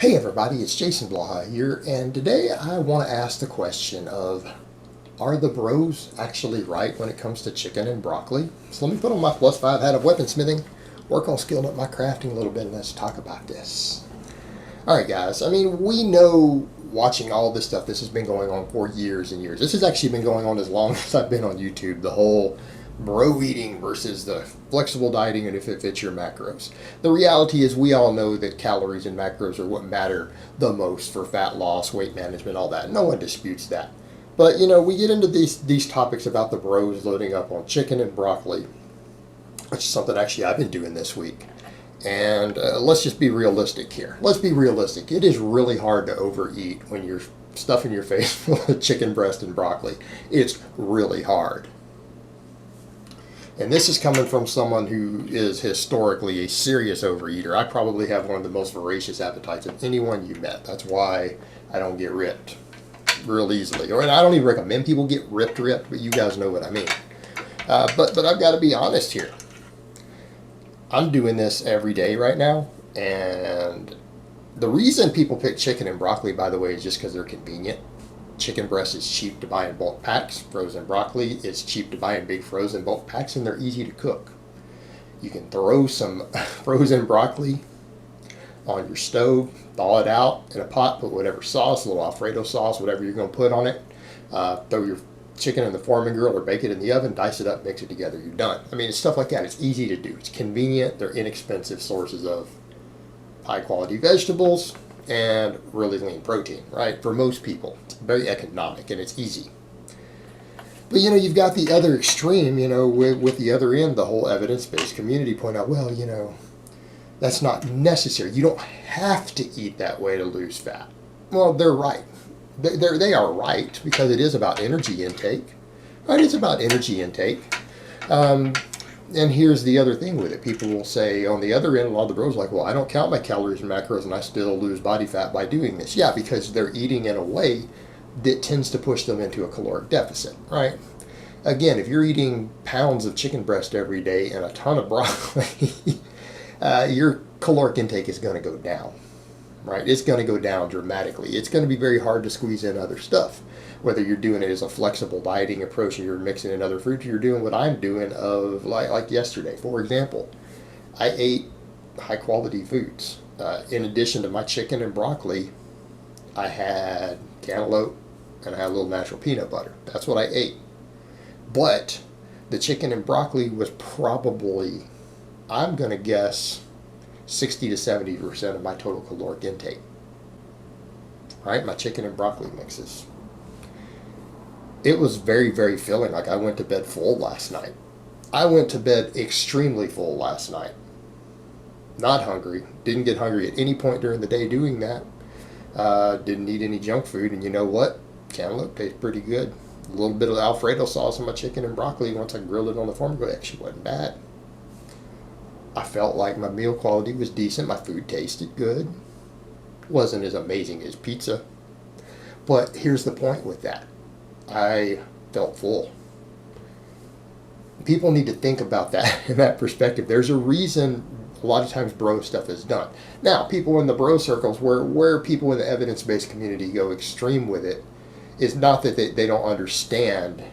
Hey everybody, it's Jason Blaha here, and today I want to ask the question of, are the bros actually right when it comes to chicken and broccoli? So let me put on my +5 hat of weaponsmithing, work on skilling up my crafting a little bit, and let's talk about this. Alright guys, I mean, we know watching all this stuff, this has been going on for years and years. This has actually been going on as long as I've been on YouTube, the whole bro eating versus the flexible dieting and if it fits your macros. The reality is we all know that calories and macros are what matter the most for fat loss, weight management, all that. No one disputes that. But you know, we get into these topics about the bros loading up on chicken and broccoli, which is something actually I've been doing this week. And let's just be realistic here. Let's be realistic. It is really hard to overeat when you're stuffing your face full of chicken breast and broccoli. It's really hard. And this is coming from someone who is historically a serious overeater. I probably have one of the most voracious appetites of anyone you met. That's why I don't get ripped real easily. And I don't even recommend people get ripped, but you guys know what I mean. But I've got to be honest here. I'm doing this every day right now, and the reason people pick chicken and broccoli, by the way, is just because they're convenient. Chicken breast is cheap to buy in bulk packs. Frozen broccoli is cheap to buy in big frozen bulk packs, and they're easy to cook. You can throw some frozen broccoli on your stove, thaw it out in a pot, put whatever sauce, a little Alfredo sauce, whatever you're going to put on it. Throw your chicken in the Foreman grill or bake it in the oven, dice it up, mix it together, you're done. I mean, it's stuff like that. It's easy to do. It's convenient. They're inexpensive sources of high quality vegetables and really lean protein, right? For most people, it's very economic and it's easy. But you know, you've got the other extreme, you know, with the other end, the whole evidence-based community point out, well, you know, that's not necessary. You don't have to eat that way to lose fat. Well, they're right. They are right, because it is about energy intake. Right? It's about energy intake. And here's the other thing with it. People will say on the other end, a lot of the bros are like, well, I don't count my calories and macros and I still lose body fat by doing this. Yeah, because they're eating in a way that tends to push them into a caloric deficit, right? Again, if you're eating pounds of chicken breast every day and a ton of broccoli, your caloric intake is going to go down, right? It's going to go down dramatically. It's going to be very hard to squeeze in other stuff. Whether you're doing it as a flexible dieting approach and you're mixing in other foods, you're doing what I'm doing of like yesterday. For example, I ate high quality foods. In addition to my chicken and broccoli, I had cantaloupe and I had a little natural peanut butter. That's what I ate. But the chicken and broccoli was probably, I'm going to guess, 60 to 70% of my total caloric intake. Right? My chicken and broccoli mixes. It was very, very filling. Like, I went to bed full last night. I went to bed extremely full last night. Not hungry. Didn't get hungry at any point during the day doing that. Didn't eat any junk food. And you know what? Cantaloupe tastes pretty good. A little bit of Alfredo sauce on my chicken and broccoli once I grilled it on the Foreman grill actually wasn't bad. I felt like my meal quality was decent. My food tasted good. Wasn't as amazing as pizza. But here's the point with that. I felt full. People need to think about that in that perspective. There's a reason a lot of times bro stuff is done. Now, people in the bro circles, where people in the evidence-based community go extreme with it, is not that they don't understand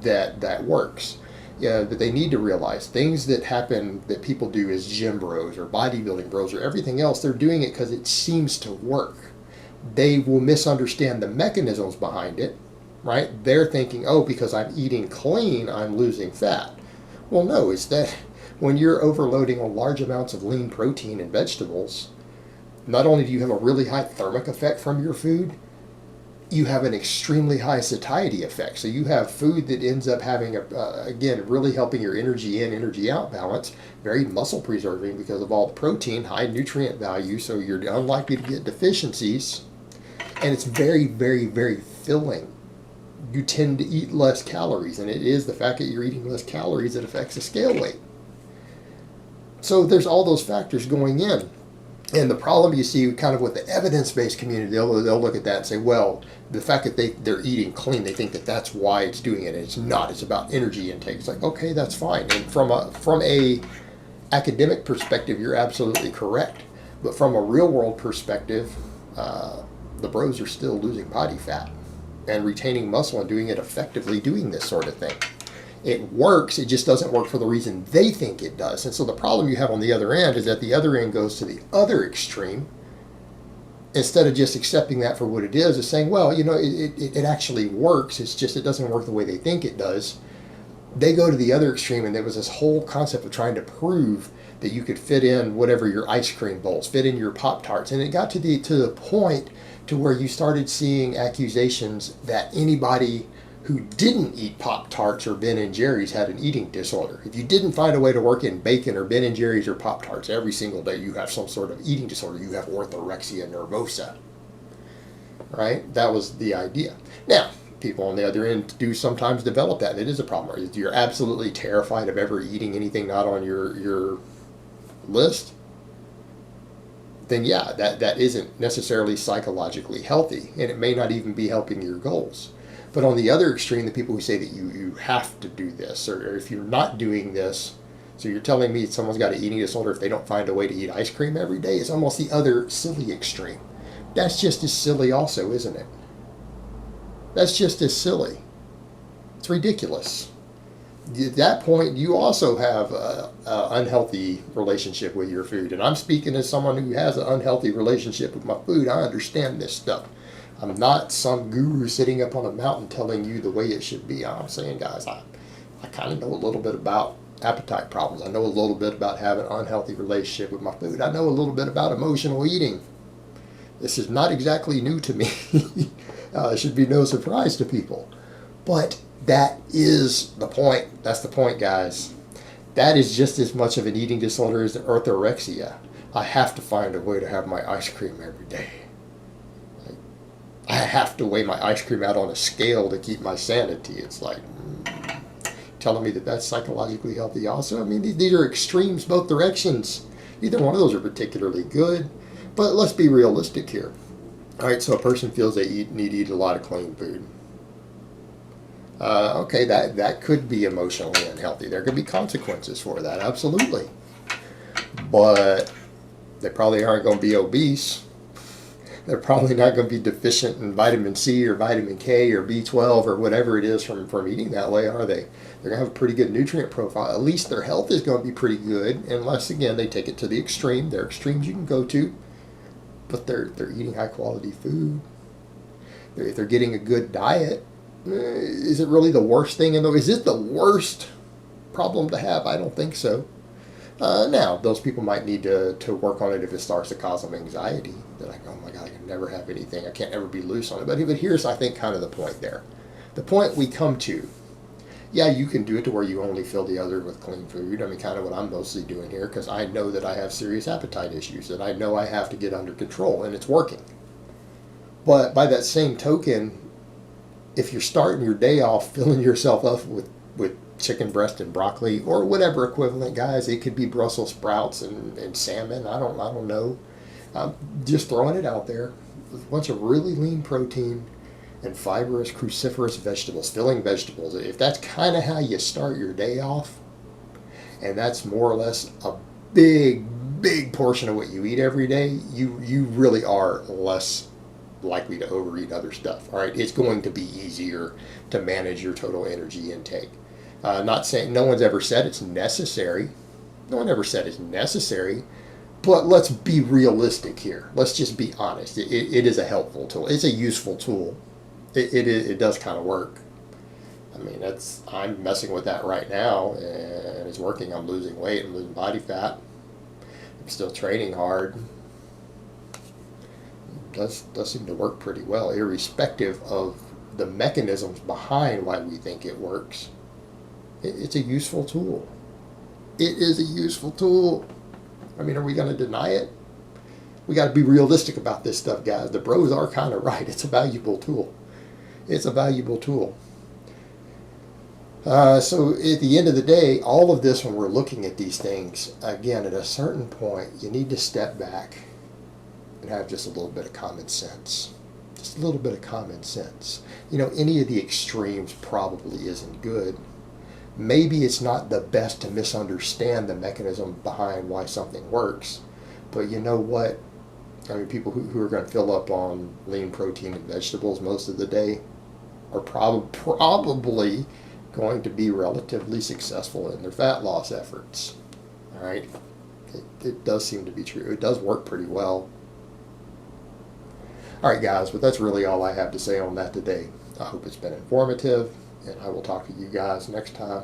that works. Yeah, but they need to realize things that happen that people do as gym bros or bodybuilding bros or everything else, they're doing it because it seems to work. They will misunderstand the mechanisms behind it. Right? They're thinking, oh, because I'm eating clean, I'm losing fat. Well, no, it's that when you're overloading on large amounts of lean protein and vegetables, not only do you have a really high thermic effect from your food, you have an extremely high satiety effect. So you have food that ends up having, again, really helping your energy in, energy out balance, very muscle preserving because of all the protein, high nutrient value, so you're unlikely to get deficiencies. And it's very, very, very filling. You tend to eat less calories, and it is the fact that you're eating less calories that affects the scale weight. So there's all those factors going in. And the problem you see kind of with the evidence-based community, they'll look at that and say, well, the fact that they're eating clean, they think that that's why it's doing it. And it's not. It's about energy intake. It's like, okay, that's fine. And from a academic perspective, you're absolutely correct. But from a real world perspective, the bros are still losing body fat and retaining muscle and doing it effectively, doing this sort of thing. It works, it just doesn't work for the reason they think it does. And so the problem you have on the other end is that the other end goes to the other extreme. Instead of just accepting that for what it is saying, well, it actually works, it's just it doesn't work the way they think it does. They go to the other extreme, and there was this whole concept of trying to prove that you could fit in whatever your ice cream bowls, fit in your Pop-Tarts. And it got to the point to where you started seeing accusations that anybody who didn't eat Pop-Tarts or Ben & Jerry's had an eating disorder. If you didn't find a way to work in bacon or Ben & Jerry's or Pop-Tarts every single day, you have some sort of eating disorder. You have orthorexia nervosa, right? That was the idea. Now, people on the other end do sometimes develop that, and it is a problem. If you're absolutely terrified of ever eating anything not on your list, then yeah, that isn't necessarily psychologically healthy, and it may not even be helping your goals. But on the other extreme, the people who say that you have to do this, or if you're not doing this, so you're telling me someone's got an eating disorder if they don't find a way to eat ice cream every day, is almost the other silly extreme. That's just as silly also, isn't it? That's just as silly. It's ridiculous. At that point, you also have an unhealthy relationship with your food. And I'm speaking as someone who has an unhealthy relationship with my food. I understand this stuff. I'm not some guru sitting up on a mountain telling you the way it should be. I'm saying, guys, I kind of know a little bit about appetite problems. I know a little bit about having an unhealthy relationship with my food. I know a little bit about emotional eating. This is not exactly new to me. It should be no surprise to people. But that is the point. That's the point, guys. That is just as much of an eating disorder as orthorexia. I have to find a way to have my ice cream every day. I have to weigh my ice cream out on a scale to keep my sanity. It's like, telling me that that's psychologically healthy also? I mean, these are extremes both directions. Neither one of those are particularly good. But let's be realistic here. All right, so a person feels they need to eat a lot of clean food. Okay, that could be emotionally unhealthy. There could be consequences for that, absolutely. But they probably aren't going to be obese. They're probably not going to be deficient in vitamin C or vitamin K or B12 or whatever it is from eating that way, are they? They're going to have a pretty good nutrient profile. At least their health is going to be pretty good, unless, again, they take it to the extreme. There are extremes you can go to, but they're eating high-quality food. If they're getting a good diet, is it really the worst thing? Is it the worst problem to have? I don't think so. Now, those people might need to work on it if it starts to cause them anxiety. They're like, oh my God, I can never have anything. I can't ever be loose on it. But here's, I think, kind of the point there. The point we come to, yeah, you can do it to where you only fill the other with clean food. I mean, kind of what I'm mostly doing here, because I know that I have serious appetite issues that I know I have to get under control, and it's working. But by that same token, if you're starting your day off filling yourself up with chicken breast and broccoli or whatever equivalent, guys, it could be Brussels sprouts and salmon. I don't know. Just throwing it out there. A bunch of really lean protein and fibrous, cruciferous vegetables, filling vegetables. If that's kind of how you start your day off, and that's more or less a big portion of what you eat every day, you really are less likely to overeat other stuff. All right, it's going to be easier to manage your total energy intake. Not saying, no one's ever said it's necessary. No one ever said it's necessary. But let's be realistic here. Let's just be honest. It is a helpful tool. It's a useful tool. It does kind of work. I mean, I'm messing with that right now, and it's working. I'm losing weight. I'm losing body fat. I'm still training hard. It does seem to work pretty well, irrespective of the mechanisms behind why we think it works. It's a useful tool. It is a useful tool. I mean, are we going to deny it? We got to be realistic about this stuff, guys. The bros are kind of right. It's a valuable tool. It's a valuable tool. So at the end of the day, all of this, when we're looking at these things, again, at a certain point, you need to step back and have just a little bit of common sense. Just a little bit of common sense. Any of the extremes probably isn't good. Maybe it's not the best to misunderstand the mechanism behind why something works, But you know what? I mean, people who are going to fill up on lean protein and vegetables most of the day are probably going to be relatively successful in their fat loss efforts. All right, it does seem to be true. It does work pretty well. All right, guys, but that's really all I have to say on that today. I hope it's been informative, and I will talk to you guys next time.